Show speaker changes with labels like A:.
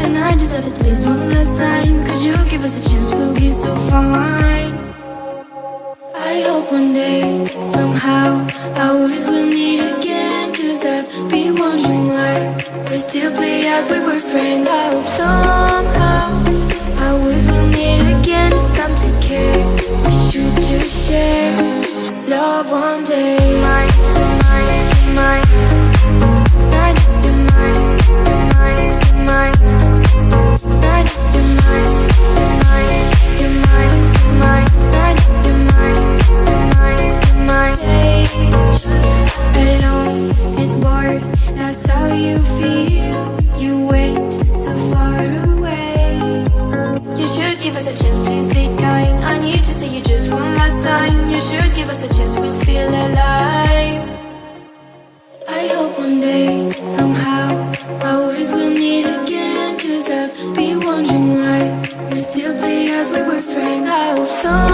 A: and I deserve it, please, one last time. Could you give us a chance, we'll be so fine. I hope one day, somehow, our ways will meet again. Cause I've been wondering why we still play as we were friends. I hope somehow our ways will meet again. It's time to care, we should just share love one day. Mine, mine, mine. You're mine, you're mine, you're mine. You're mine, you're mine, you're mine. You're mine, you're mine, you're mine. Alone and bored, that's how you feel. You went so far away. You should give us a chance, please be kind. I need to see you just one last time. You should give us a chance, we'll feel alive. I hope one day, somehow, our ways will meet again. Cause I've been wondering why we still play as we were friends. I hope so.